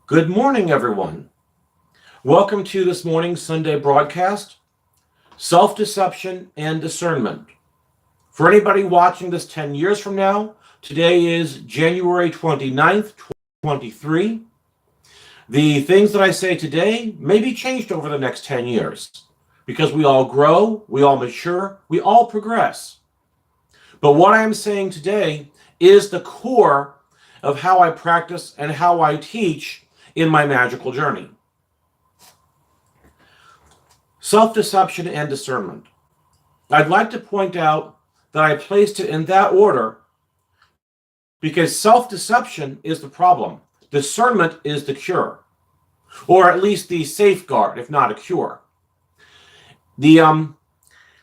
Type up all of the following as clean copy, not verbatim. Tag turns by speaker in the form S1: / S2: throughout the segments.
S1: Good morning, everyone. Welcome to this morning's Sunday broadcast, Self-Deception and Discernment. For anybody watching this 10 years from now, today is January 29th, 2023. The things that I say today may be changed over the next 10 years because we all grow, we all mature, we all progress. But what I am saying today is the core of how I practice and how I teach in my magical journey. Self-deception and discernment. I'd like to point out that I placed it in that order because self-deception is the problem. Discernment is the cure, or at least the safeguard, if not a cure. The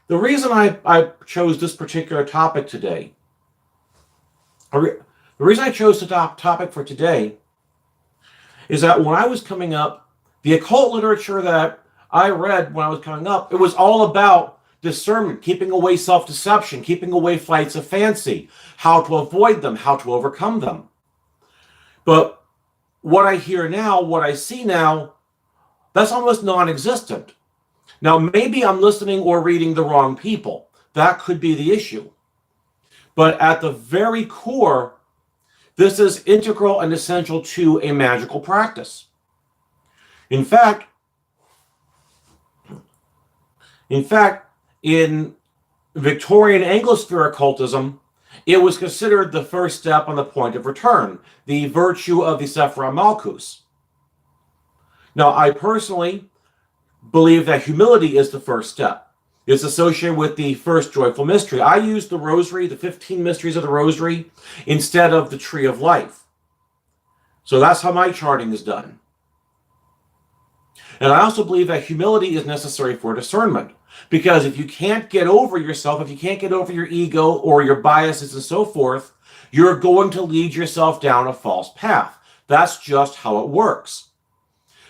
S1: reason I chose this particular topic today, the reason I chose the topic for today is that when I was coming up, the occult literature that I read when I was coming up, it was all about discernment, keeping away self-deception, keeping away flights of fancy, how to avoid them, how to overcome them. But what I hear now, what I see now, that's almost non-existent. Now, maybe I'm listening or reading the wrong people. That could be the issue. But at the very core, this is integral and essential to a magical practice. In fact, in Victorian Anglosphere occultism, it was considered the first step on the point of return, the virtue of the Sephira Malchus. Now, I personally believe that humility is the first step. It's associated with the first joyful mystery. I use the rosary, the 15 mysteries of the rosary, instead of the tree of life. So that's how my charting is done. And I also believe that humility is necessary for discernment. Because if you can't get over yourself, if you can't get over your ego or your biases and so forth, you're going to lead yourself down a false path. That's just how it works.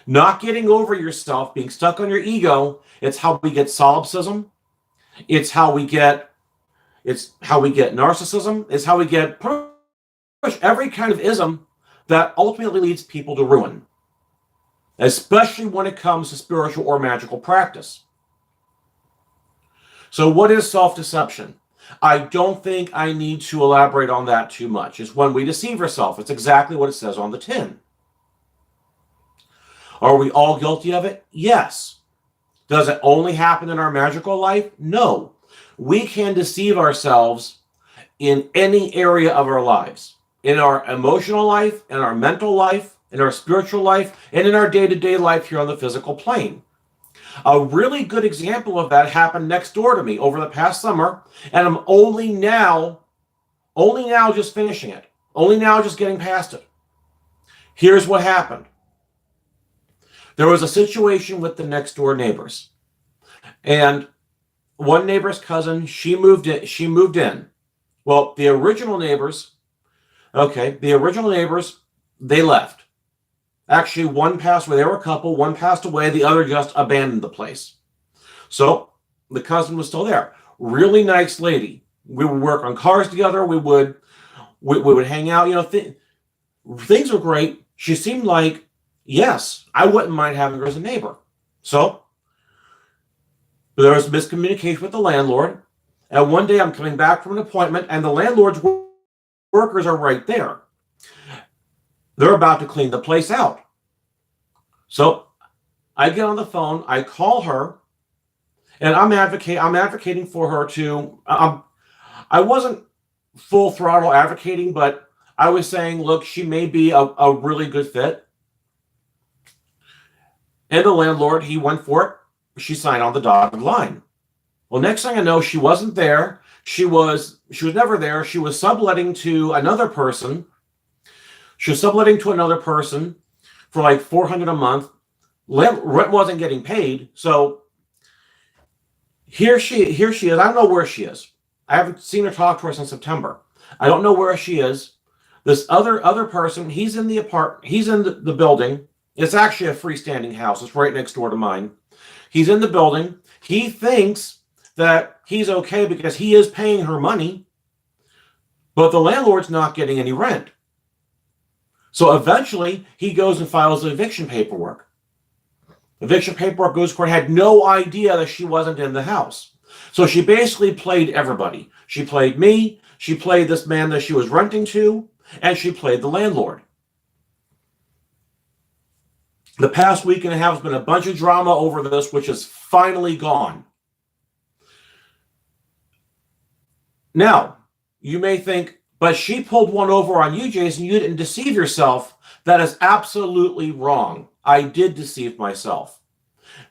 S1: Not getting over yourself, being stuck on your ego, it's how we get solipsism. It's how we get narcissism. It's how we get pretty much every kind of ism that ultimately leads people to ruin, especially when it comes to spiritual or magical practice. So what is self-deception? I don't think I need to elaborate on that too much. It's when we deceive ourselves. It's exactly what it says on the tin. Are we all guilty of it? Yes. Does it only happen in our magical life? No. We can deceive ourselves in any area of our lives. In our emotional life, in our mental life, in our spiritual life, and in our day-to-day life here on the physical plane. A really good example of that happened next door to me over the past summer, and I'm only now just finishing it. Only now just getting past it. Here's what happened. There was a situation with the next door neighbors, and one neighbor's cousin, she moved in. Well, the original neighbors, they left. Actually, one passed away. They were a couple. One passed away. The other just abandoned the place. So the cousin was still there. Really nice lady. We would work on cars together. We would hang out. Things were great. She seemed like, yes, I wouldn't mind having her as a neighbor. So there was miscommunication with the landlord. And one day I'm coming back from an appointment, and the landlord's workers are right there. They're about to clean the place out. So I get on the phone, I call her, and I'm advocating for her to, I wasn't full throttle advocating, but I was saying, look, she may be a really good fit. And the landlord, he went for it. She signed on the dotted line. Well, next thing I know, she wasn't there. She was never there. She was subletting to another person. She was subletting to another person for like $400 a month. Rent wasn't getting paid. So here she is. I don't know where she is. I haven't seen her, talk to her since September. I don't know where she is. This other person, he's in the building. It's actually a freestanding house. It's right next door to mine. He's in the building. He thinks that he's okay because he is paying her money, but the landlord's not getting any rent. So eventually, he goes and files the eviction paperwork. Eviction paperwork goes to court, had no idea that she wasn't in the house. So she basically played everybody. She played me, she played this man that she was renting to, and she played the landlord. The past week and a half has been a bunch of drama over this, which is finally gone. Now, you may think, but she pulled one over on you, Jason. You didn't deceive yourself. That is absolutely wrong. I did deceive myself.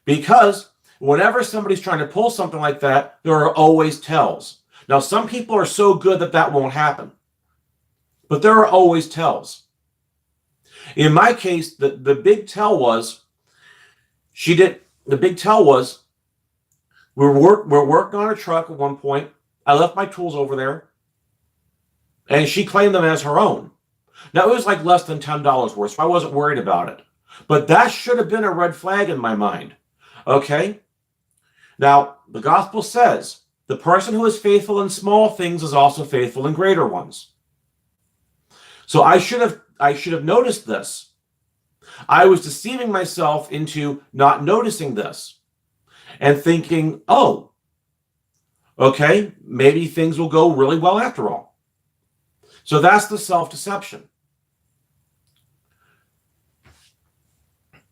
S1: Because whenever somebody's trying to pull something like that, there are always tells. Now, some people are so good that that won't happen. But there are always tells. In my case, the big tell was, we're working on a truck at one point. I left my tools over there. And she claimed them as her own. Now, it was like less than $10 worth, so I wasn't worried about it. But that should have been a red flag in my mind. Okay? Now, the gospel says, the person who is faithful in small things is also faithful in greater ones. So I should have noticed this. I was deceiving myself into not noticing this and thinking, oh, okay, maybe things will go really well after all. So that's the self-deception.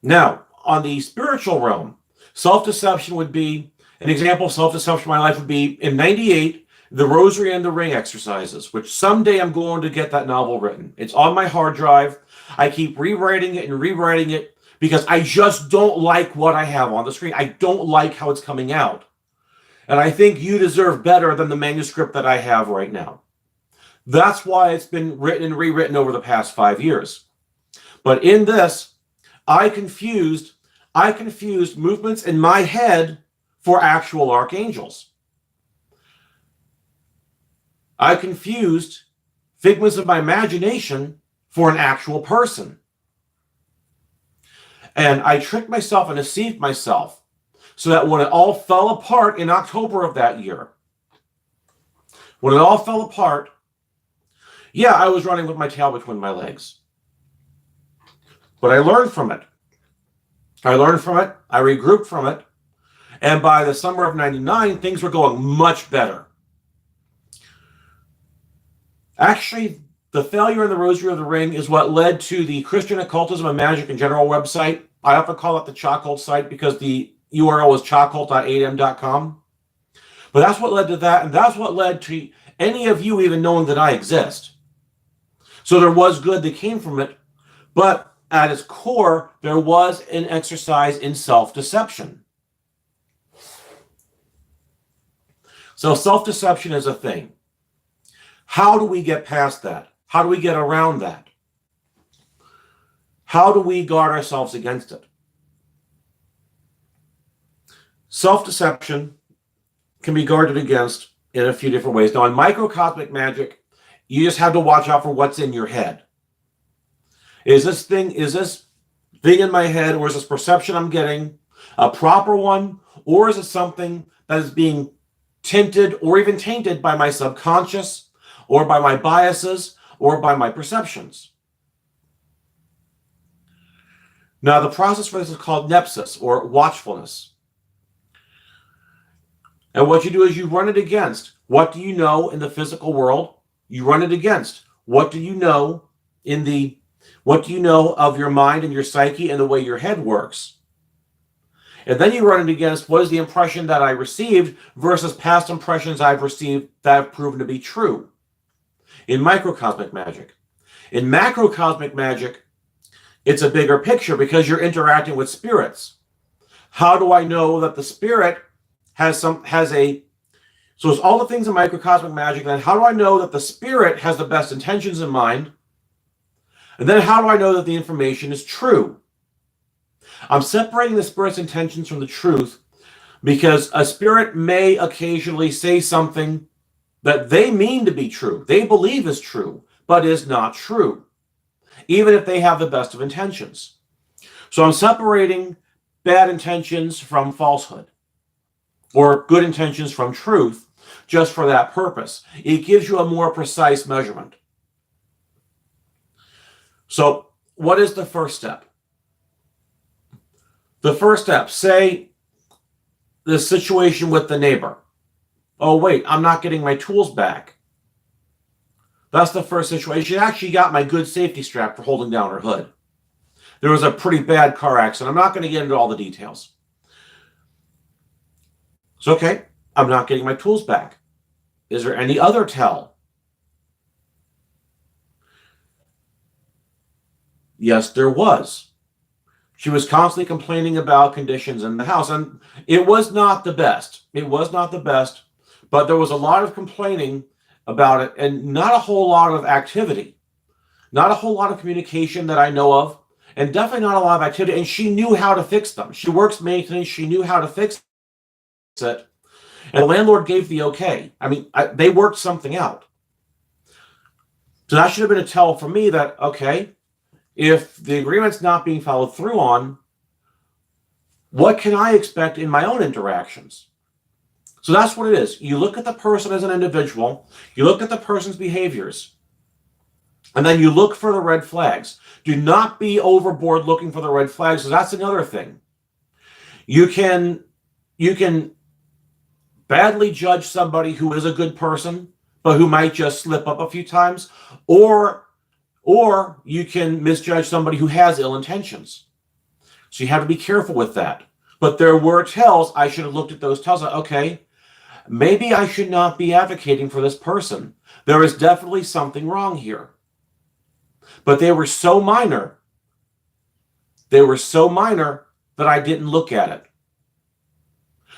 S1: Now, on the spiritual realm, self-deception would be, an example of self-deception in my life would be, in 98, the Rosary and the Ring exercises, which someday I'm going to get that novel written. It's on my hard drive. I keep rewriting it because I just don't like what I have on the screen. I don't like how it's coming out. And I think you deserve better than the manuscript that I have right now. That's why it's been written and rewritten over the past 5 years. But in this, I confused movements in my head for actual archangels. I confused figments of my imagination for an actual person. And I tricked myself and deceived myself so that when it all fell apart in October of that year, when it all fell apart, yeah, I was running with my tail between my legs. But I learned from it. I regrouped from it. And by the summer of 99, things were going much better. Actually, the failure in the Rosary of the Ring is what led to the Christian Occultism and Magic in General website. I often call it the Chocult site because the URL is chocult.8m.com. But that's what led to that, and that's what led to any of you even knowing that I exist. So there was good that came from it, but at its core, there was an exercise in self-deception. So self-deception is a thing. How do we get past that? How do we get around that? How do we guard ourselves against it? Self-deception can be guarded against in a few different ways. Now, in microcosmic magic, you just have to watch out for what's in your head. Is this thing in my head, or is this perception I'm getting a proper one, or is it something that is being tinted or even tainted by my subconscious, or by my biases, or by my perceptions? Now, the process for this is called nepsis, or watchfulness. And what you do is you run it against what do you know in the physical world. You run it against what do you know of your mind and your psyche and the way your head works. And then you run it against what is the impression that I received versus past impressions I've received that have proven to be true. In microcosmic magic. In macrocosmic magic, it's a bigger picture because you're interacting with spirits. How do I know that the spirit so it's all the things in microcosmic magic, then how do I know that the spirit has the best intentions in mind? And then how do I know that the information is true? I'm separating the spirit's intentions from the truth because a spirit may occasionally say something that they mean to be true, they believe is true, but is not true, even if they have the best of intentions. So I'm separating bad intentions from falsehood, or good intentions from truth, just for that purpose. It gives you a more precise measurement. So what is the first step? The first step, say the situation with the neighbor. Oh, wait, I'm not getting my tools back. That's the first situation. She actually got my good safety strap for holding down her hood. There was a pretty bad car accident. I'm not going to get into all the details. It's okay. I'm not getting my tools back. Is there any other tell? Yes, there was. She was constantly complaining about conditions in the house, and it was not the best. It was not the best, but there was a lot of complaining about it and not a whole lot of activity, not a whole lot of communication that I know of, and definitely not a lot of activity. And she knew how to fix them. She works maintenance. She knew how to fix it. And the landlord gave the okay. I mean, they worked something out. So that should have been a tell for me that, okay, if the agreement's not being followed through on, what can I expect in my own interactions? So that's what it is. You look at the person as an individual, you look at the person's behaviors, and then you look for the red flags. Do not be overboard looking for the red flags, because that's another thing. You can badly judge somebody who is a good person, but who might just slip up a few times, or you can misjudge somebody who has ill intentions. So you have to be careful with that. But there were tells. I should have looked at those tells. Okay, maybe I should not be advocating for this person. There is definitely something wrong here. But they were so minor. They were so minor that I didn't look at it.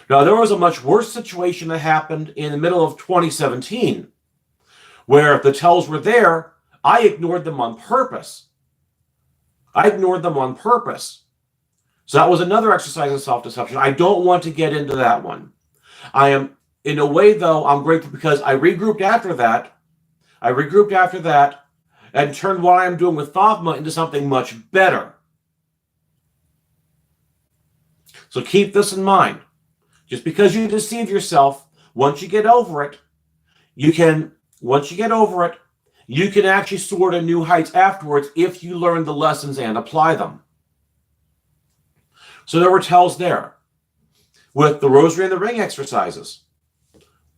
S1: Now, there was a much worse situation that happened in the middle of 2017, where the tells were there. I ignored them on purpose. So that was another exercise in self-deception. I don't want to get into that one. I am, in a way, though, I'm grateful because I regrouped after that. And turned what I'm doing with Thogma into something much better. So keep this in mind. Just because you deceive yourself, once you get over it, you can actually soar to new heights afterwards if you learn the lessons and apply them. So there were tells there. With the Rosary and the Ring exercises,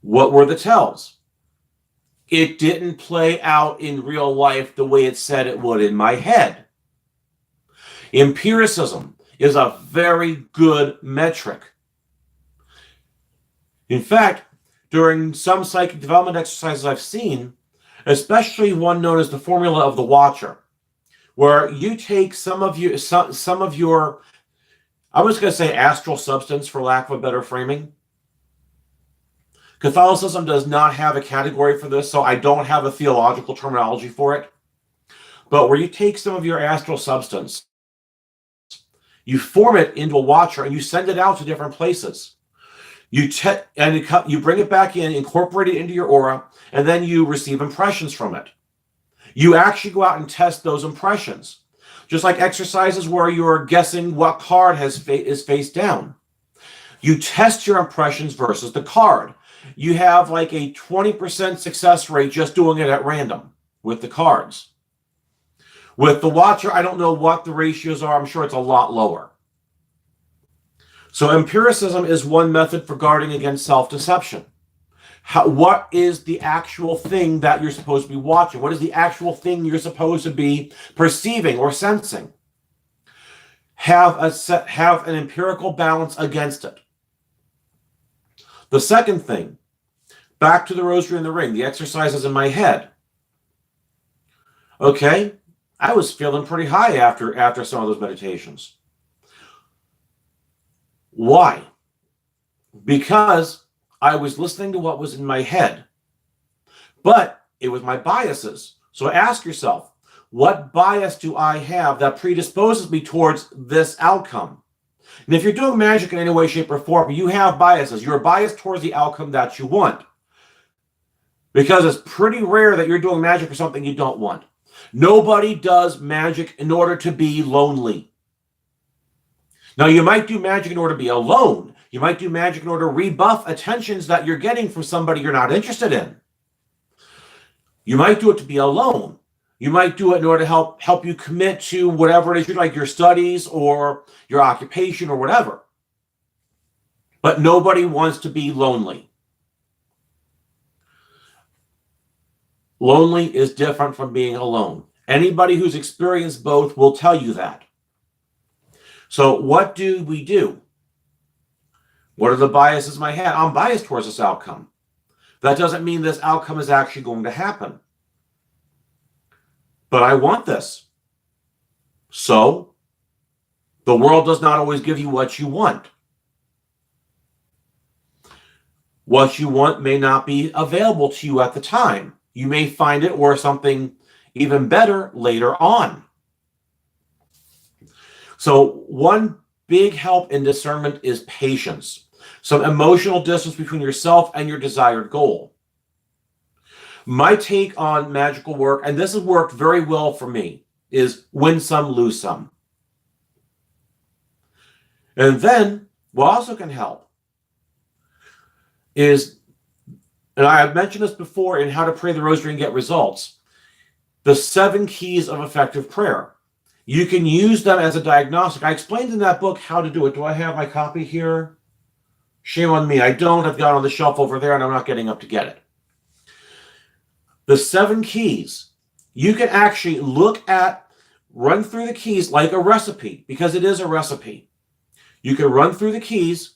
S1: what were the tells? It didn't play out in real life the way it said it would in my head. Empiricism is a very good metric. In fact, during some psychic development exercises I've seen, especially one known as the formula of the Watcher, where you take some of your, I was going to say astral substance for lack of a better framing. Catholicism does not have a category for this, so I don't have a theological terminology for it. But where you take some of your astral substance, you form it into a watcher, and you send it out to different places. You bring it back in, incorporate it into your aura, and then you receive impressions from it. You actually go out and test those impressions. Just like exercises where you're guessing what card is face down. You test your impressions versus the card. You have like a 20% success rate just doing it at random with the cards. With the Watcher, I don't know what the ratios are. I'm sure it's a lot lower. So empiricism is one method for guarding against self-deception. What is the actual thing that you're supposed to be watching? What is the actual thing you're supposed to be perceiving or sensing? Have an empirical balance against it. The second thing, back to the Rosary and the Ring, the exercises in my head. Okay, I was feeling pretty high after some of those meditations. Why? Because I was listening to what was in my head, but it was my biases. So ask yourself, what bias do I have that predisposes me towards this outcome? And if you're doing magic in any way, shape, or form, you have biases. You're biased towards the outcome that you want. Because it's pretty rare that you're doing magic for something you don't want. Nobody does magic in order to be lonely. Now, you might do magic in order to be alone. You might do magic in order to rebuff attentions that you're getting from somebody you're not interested in. You might do it to be alone. You might do it in order to help you commit to whatever it is, like your studies or your occupation or whatever. But nobody wants to be lonely. Lonely is different from being alone. Anybody who's experienced both will tell you that. So what do we do? What are the biases in my head? I'm biased towards this outcome. That doesn't mean this outcome is actually going to happen. But I want this. So, the world does not always give you what you want. What you want may not be available to you at the time. You may find it or something even better later on. So, one big help in discernment is patience. Some emotional distance between yourself and your desired goal. My take on magical work, and this has worked very well for me, is win some, lose some. And then, what also can help is, and I have mentioned this before in How to Pray the Rosary and Get Results, the 7 keys of effective prayer. You can use them as a diagnostic. I explained in that book how to do it. Do I have my copy here? Shame on me. I don't. I've got it on the shelf over there, and I'm not getting up to get it. The 7 keys, you can actually run through the keys like a recipe, because it is a recipe. You can run through the keys,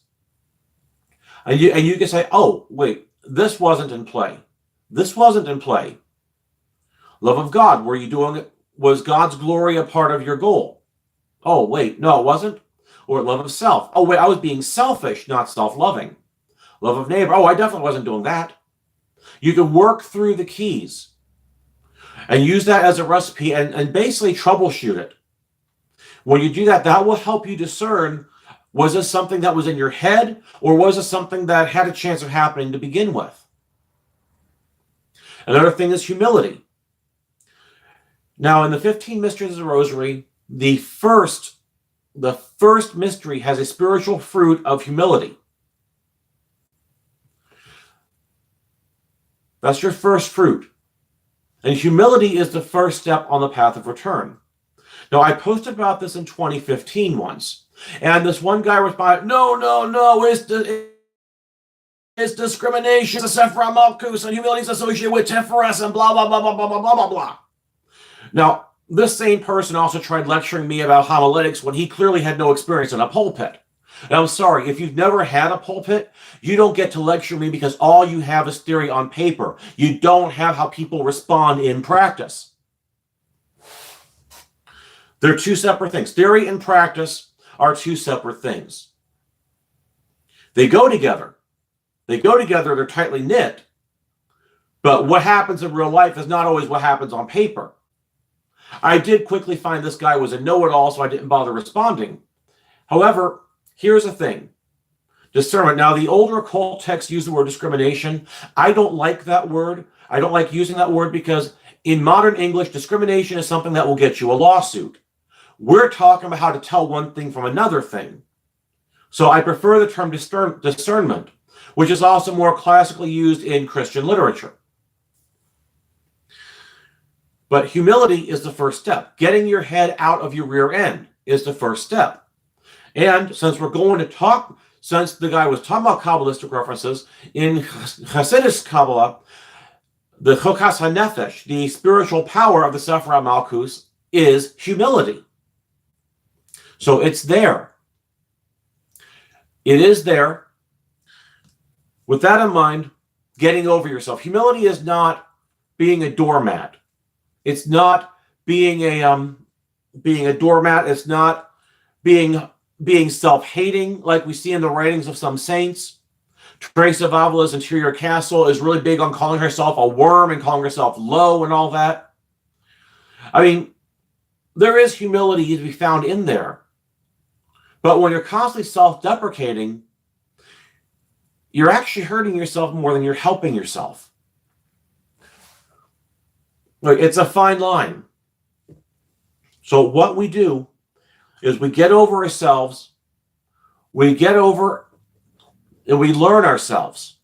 S1: and you can say, oh, wait, this wasn't in play. This wasn't in play. Love of God, were you doing it? Was God's glory a part of your goal? Oh, wait, no, it wasn't. Or love of self. Oh, wait, I was being selfish, not self-loving. Love of neighbor. Oh, I definitely wasn't doing that. You can work through the keys and use that as a recipe and basically troubleshoot it. When you do that, that will help you discern, was this something that was in your head, or was this something that had a chance of happening to begin with? Another thing is humility. Now, in the 15 Mysteries of the Rosary, the first mystery has a spiritual fruit of humility. That's your first fruit. And humility is the first step on the path of return. Now, I posted about this in 2015 once, and this one guy responded, no, it's discrimination, it's a Sephra Malchus, and humility is associated with Tiferet, and blah, blah, blah, blah, blah, blah, blah, blah, blah. Now, this same person also tried lecturing me about homiletics when he clearly had no experience in a pulpit. And I'm sorry, if you've never had a pulpit, you don't get to lecture me because all you have is theory on paper. You don't have how people respond in practice. They're 2 separate things. Theory and practice are 2 separate things. They go together. They're tightly knit. But what happens in real life is not always what happens on paper. I did quickly find this guy was a know-it-all, so I didn't bother responding. However, here's the thing. Discernment. Now, the older occult texts use the word discrimination. I don't like that word. I don't like using that word because in modern English, discrimination is something that will get you a lawsuit. We're talking about how to tell one thing from another thing. So I prefer the term discernment, which is also more classically used in Christian literature. But humility is the first step. Getting your head out of your rear end is the first step. And since the guy was talking about Kabbalistic references, in Hasidic Kabbalah, the Chokas HaNefesh, the spiritual power of the Sephra Malchus, is humility. So it's there. It is there. With that in mind, getting over yourself. Humility is not being a doormat. It's not being a doormat. It's not being self-hating like we see in the writings of some saints. Teresa of Avila's Interior Castle is really big on calling herself a worm and calling herself low and all that. I mean, there is humility to be found in there. But when you're constantly self-deprecating, you're actually hurting yourself more than you're helping yourself. Like, it's a fine line. So what we do is we get over ourselves, we learn ourselves.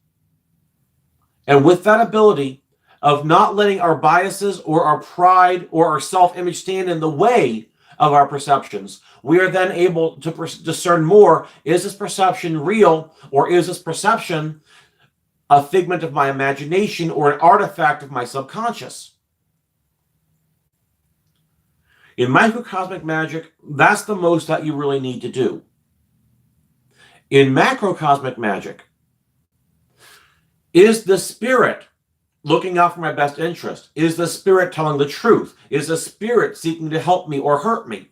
S1: And with that ability, of not letting our biases or our pride or our self-image stand in the way of our perceptions, we are then able to discern more. Is this perception real, or is this perception a figment of my imagination or an artifact of my subconscious? In microcosmic magic, that's the most that you really need to do. In macrocosmic magic, is the spirit looking out for my best interest? Is the spirit telling the truth? Is the spirit seeking to help me or hurt me?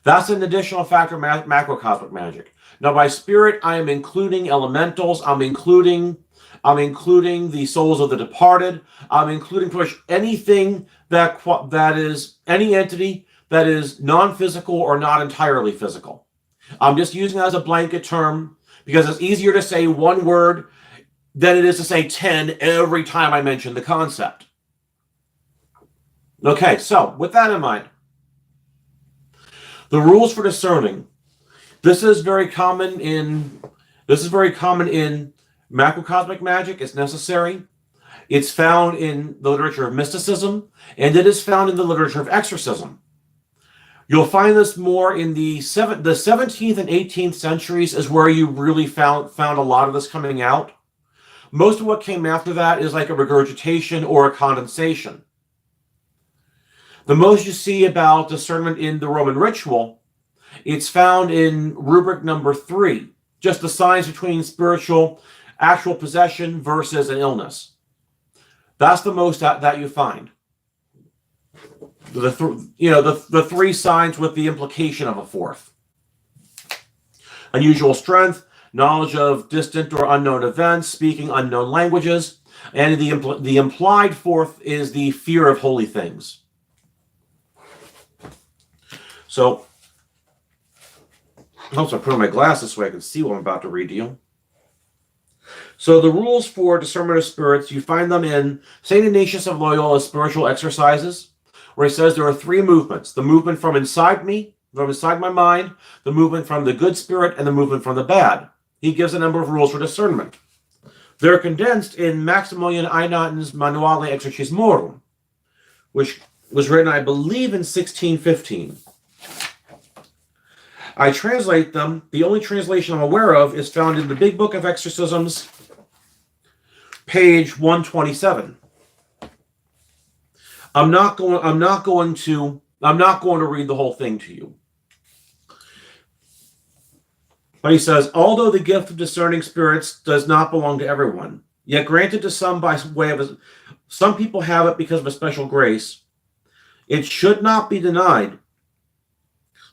S1: That's an additional factor of macrocosmic magic. Now, by spirit, I am including elementals. I'm including the souls of the departed. I'm including pretty much anything that is any entity that is non-physical or not entirely physical. I'm just using it as a blanket term because it's easier to say one word than it is to say 10 every time I mention the concept. Okay, so with that in mind, the rules for discerning. This is very common in macrocosmic magic. It's necessary. It's found in the literature of mysticism, and it is found in the literature of exorcism. You'll find this more in the 17th and 18th centuries is where you really found a lot of this coming out. Most of what came after that is like a regurgitation or a condensation. The most you see about discernment in the Roman ritual, it's found in rubric number 3, just the signs between spiritual actual possession versus an illness. That's the most that you find. The 3 signs with the implication of a 4th. Unusual strength, knowledge of distant or unknown events, speaking unknown languages, and the implied 4th is the fear of holy things. So, I also put on my glasses so I can see what I'm about to read to you. So the rules for discernment of spirits, you find them in St. Ignatius of Loyola's Spiritual Exercises, where he says there are 3 movements. The movement from inside me, from inside my mind, the movement from the good spirit, and the movement from the bad. He gives a number of rules for discernment. They're condensed in Maximilian Eynatten's Manuale Exorcismorum, which was written, I believe, in 1615. I translate them. The only translation I'm aware of is found in the Big Book of Exorcisms, page 127. I'm not going to read the whole thing to you. But he says, although the gift of discerning spirits does not belong to everyone, yet granted to some by way of some people have it because of a special grace, it should not be denied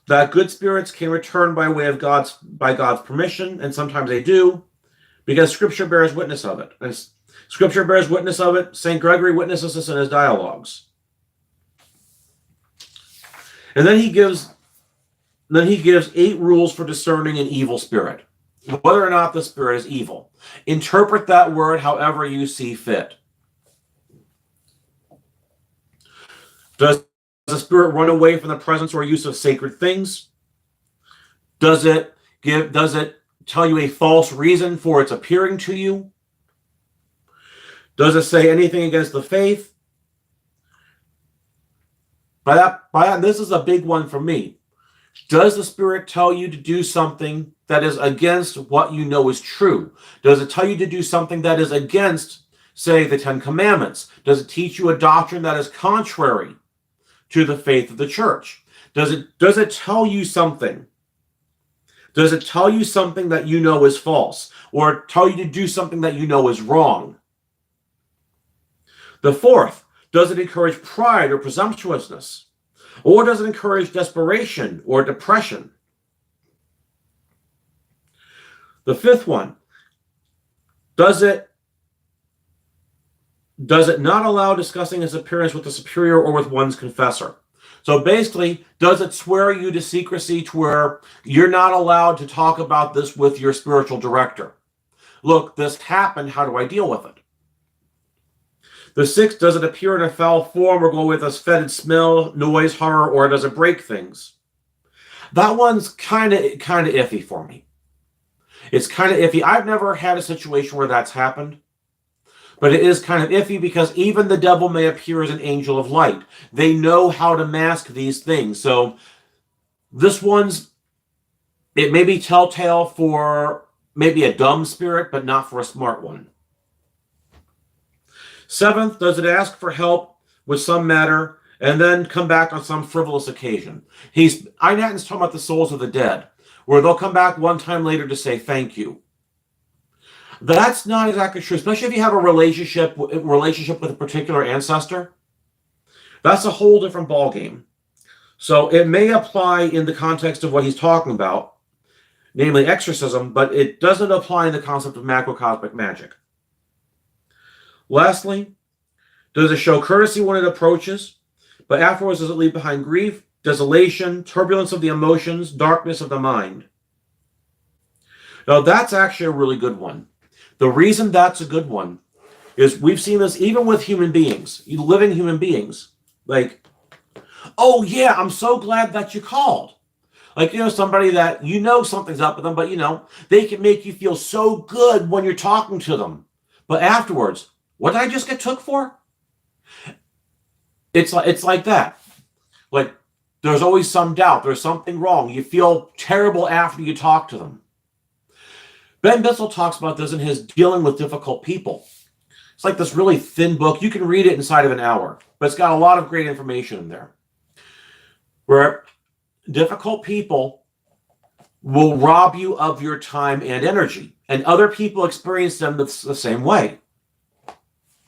S1: that good spirits can return by way of God's permission, and sometimes they do, because Scripture bears witness of it. And Scripture bears witness of it. St. Gregory witnesses this in his dialogues. And then he gives 8 rules for discerning an evil spirit, whether or not the spirit is evil. Interpret that word however you see fit. Does the spirit run away from the presence or use of sacred things? Does it tell you a false reason for its appearing to you? Does it say anything against the faith? By that, this is a big one for me. Does the spirit tell you to do something that is against what you know is true? Does it tell you to do something that is against, say, the 10 Commandments? Does it teach you a doctrine that is contrary to the faith of the church? Does it tell you something? Does it tell you something that you know is false, or tell you to do something that you know is wrong? The 4th, does it encourage pride or presumptuousness? Or does it encourage desperation or depression? The 5th one, does it not allow discussing its appearance with the superior or with one's confessor? So basically, does it swear you to secrecy to where you're not allowed to talk about this with your spiritual director? Look, this happened, how do I deal with it? The 6th, does it appear in a foul form or go with a fetid smell, noise, horror, or does it break things? That one's kind of iffy for me. It's kind of iffy. I've never had a situation where that's happened. But it is kind of iffy because even the devil may appear as an angel of light. They know how to mask these things. So this one's, it may be telltale for maybe a dumb spirit, but not for a smart one. Seventh, does it ask for help with some matter and then come back on some frivolous occasion? Eynatten's talking about the souls of the dead, where they'll come back one time later to say thank you. That's not exactly true, especially if you have a relationship with a particular ancestor. That's a whole different ballgame. So it may apply in the context of what he's talking about, namely exorcism, but it doesn't apply in the concept of macrocosmic magic. Lastly, does it show courtesy when it approaches, but afterwards does it leave behind grief, desolation, turbulence of the emotions, darkness of the mind? Now that's actually a really good one. The reason that's a good one is we've seen this even with human beings, living human beings. Like, oh yeah, I'm so glad that you called. Like, somebody that something's up with them, but they can make you feel so good when you're talking to them. But afterwards, what did I just get took for? It's like that. Like, there's always some doubt. There's something wrong. You feel terrible after you talk to them. Ben Bissell talks about this in his Dealing with Difficult People. It's like this really thin book. You can read it inside of an hour, but it's got a lot of great information in there. Where difficult people will rob you of your time and energy, and other people experience them the same way.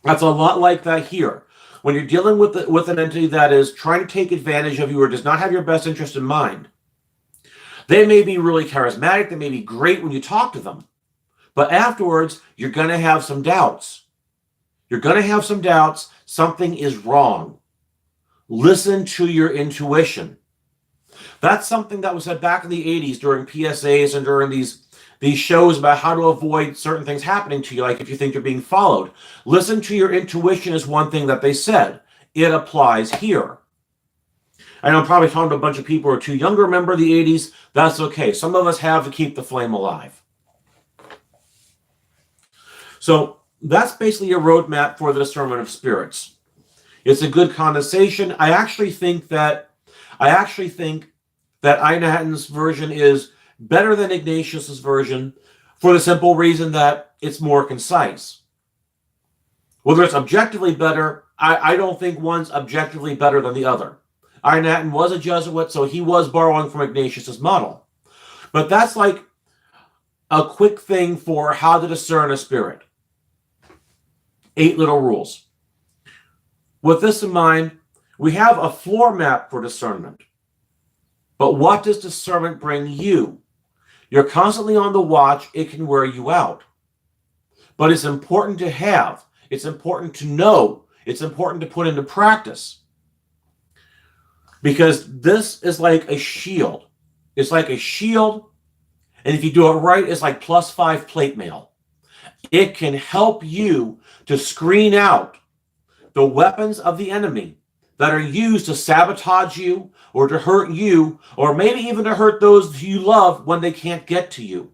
S1: That's a lot like that here. When you're dealing with an entity that is trying to take advantage of you or does not have your best interest in mind, they may be really charismatic, they may be great when you talk to them, but afterwards, you're going to have some doubts. You're going to have some doubts. Something is wrong. Listen to your intuition. That's something that was said back in the 80s during PSAs and during these shows about how to avoid certain things happening to you, like if you think you're being followed. Listen to your intuition is one thing that they said. It applies here. I know I'm probably talking to a bunch of people who are too young to remember the 80s. That's okay. Some of us have to keep the flame alive. So that's basically a roadmap for the discernment of spirits. It's a good condensation. I actually think that Eynatten's version is better than Ignatius's version for the simple reason that it's more concise. Whether it's objectively better, I don't think one's objectively better than the other. Eynatten was a Jesuit, so he was borrowing from Ignatius's model. But that's like a quick thing for how to discern a spirit. 8 little rules. With this in mind, we have a floor map for discernment. But what does discernment bring you? You're constantly on the watch. It can wear you out. But it's important to have. It's important to know. It's important to put into practice. Because this is like a shield. It's like a shield. And if you do it right, it's like +5 plate mail. It can help you to screen out the weapons of the enemy that are used to sabotage you or to hurt you, or maybe even to hurt those you love when they can't get to you.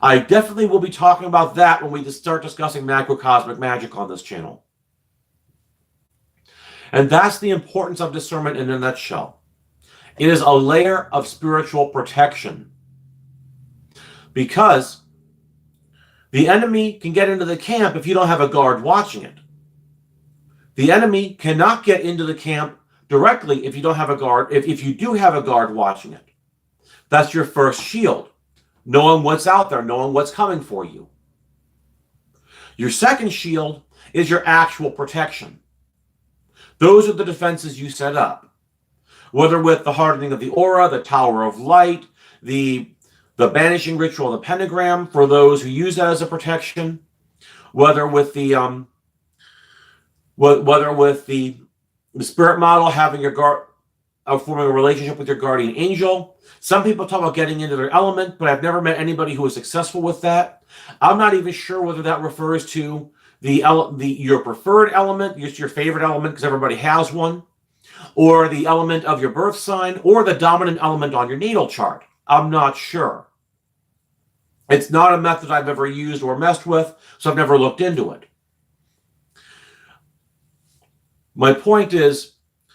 S1: I definitely will be talking about that when we start discussing macrocosmic magic on this channel. And that's the importance of discernment in a nutshell. It is a layer of spiritual protection. Because the enemy can get into the camp if you don't have a guard watching it. The enemy cannot get into the camp directly if you don't have a guard, if you do have a guard watching it. That's your first shield. Knowing what's out there, knowing what's coming for you. Your second shield is your actual protection. Those are the defenses you set up. Whether with the hardening of the aura, the Tower of Light, the banishing ritual of the pentagram for those who use that as a protection, whether with the spirit model, having your forming a relationship with your guardian angel. Some people talk about getting into their element, but I've never met anybody who was successful with that. I'm not even sure whether that refers to your preferred element, just your favorite element, because everybody has one, or the element of your birth sign, or the dominant element on your natal chart. I'm not sure. It's not a method I've ever used or messed with, so I've never looked into it. My point is,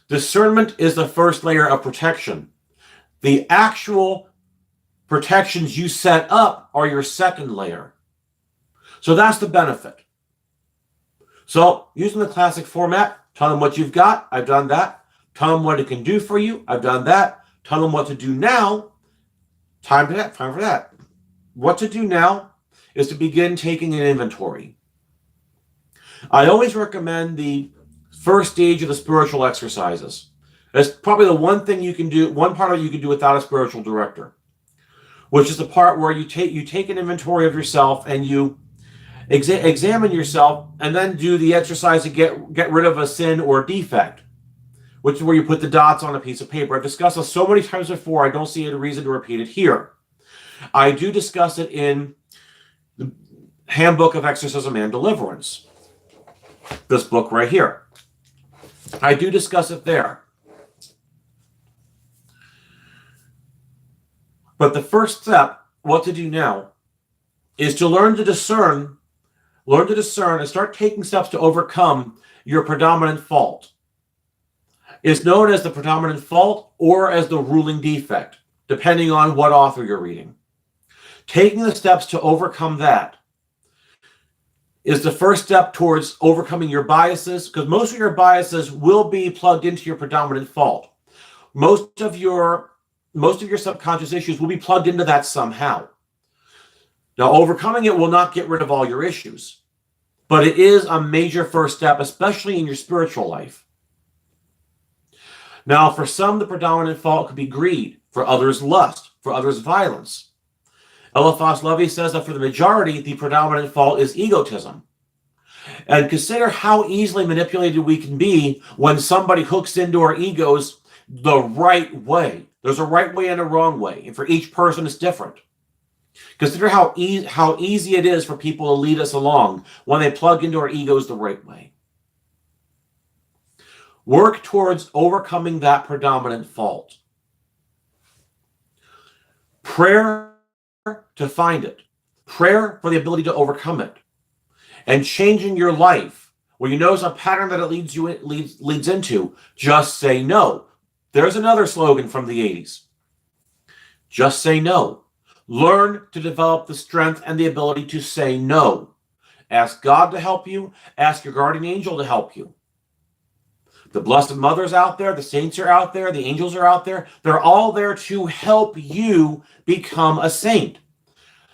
S1: discernment is the first layer of protection. The actual protections you set up are your second layer. So that's the benefit. So using the classic format, tell them what you've got. I've done that. Tell them what it can do for you. I've done that. Tell them what to do now. Time for that. What to do now is to begin taking an inventory. I always recommend the first stage of the spiritual exercises. That's probably the one thing you can do, one part you can do without a spiritual director, which is the part where you take an inventory of yourself and you examine yourself, and then do the exercise to get rid of a sin or defect, which is where you put the dots on a piece of paper. I've discussed this so many times before, I don't see a reason to repeat it here. I do discuss it in the Handbook of Exorcism and Deliverance, this book right here. I do discuss it there. But the first step, what to do now, is to learn to discern and start taking steps to overcome your predominant fault. It's known as the predominant fault or as the ruling defect, depending on what author you're reading. Taking the steps to overcome that is the first step towards overcoming your biases, because most of your biases will be plugged into your predominant fault. Most of your subconscious issues will be plugged into that somehow. Now, overcoming it will not get rid of all your issues, but it is a major first step, especially in your spiritual life. Now, for some, the predominant fault could be greed. For others, lust. For others, violence. Eliphas Levi says that for the majority, the predominant fault is egotism. And consider how easily manipulated we can be when somebody hooks into our egos the right way. There's a right way and a wrong way, and for each person, it's different. Consider how easy it is for people to lead us along when they plug into our egos the right way. Work towards overcoming that predominant fault. Prayer to find it. Prayer for the ability to overcome it. And changing your life, where you notice a pattern that it leads into, just say no. There's another slogan from the 80s. Just say no. Learn to develop the strength and the ability to say no. Ask God to help you. Ask your guardian angel to help you. The Blessed Mother's out there. The saints are out there. The angels are out there. They're all there to help you become a saint.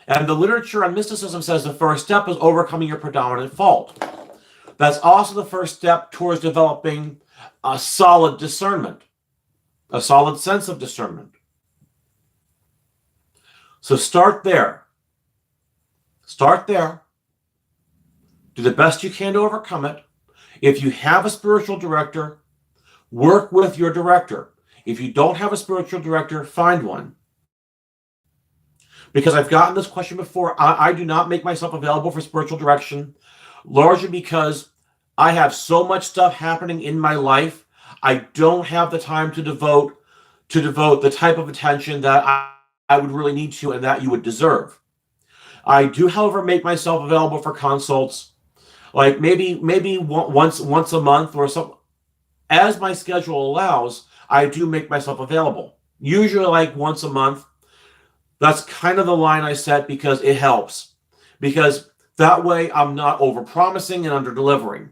S1: And the literature on mysticism says the first step is overcoming your predominant fault. That's also the first step towards developing a solid discernment, a solid sense of discernment. So start there. Start there. Do the best you can to overcome it. If you have a spiritual director, work with your director. If you don't have a spiritual director, find one. Because I've gotten this question before. I do not make myself available for spiritual direction, largely because I have so much stuff happening in my life. I don't have the time to devote the type of attention that I would really need to and that you would deserve. I do, however, make myself available for consults, like maybe once a month or something. As my schedule allows, I do make myself available. Usually like once a month. That's kind of the line I set because it helps. Because that way I'm not over-promising and under-delivering.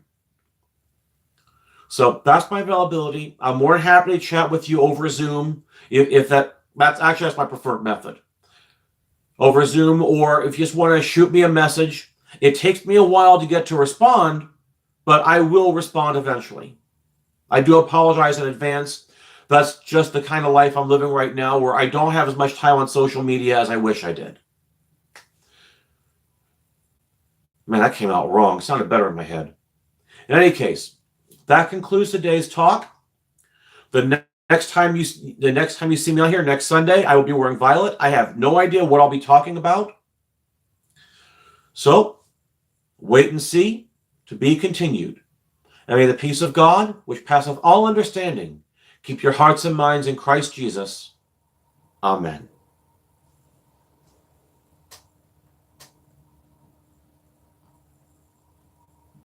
S1: So that's my availability. I'm more than happy to chat with you over Zoom if that's my preferred method. Over Zoom, or if you just want to shoot me a message. It takes me a while to get to respond, but I will respond eventually. I do apologize in advance. That's just the kind of life I'm living right now, where I don't have as much time on social media as I wish I did. Man, that came out wrong. It sounded better in my head. In any case, that concludes today's talk. The next time you see me out here next Sunday, I will be wearing violet. I have no idea what I'll be talking about. So, wait and see, to be continued. And may the peace of God, which passeth all understanding, keep your hearts and minds in Christ Jesus. Amen.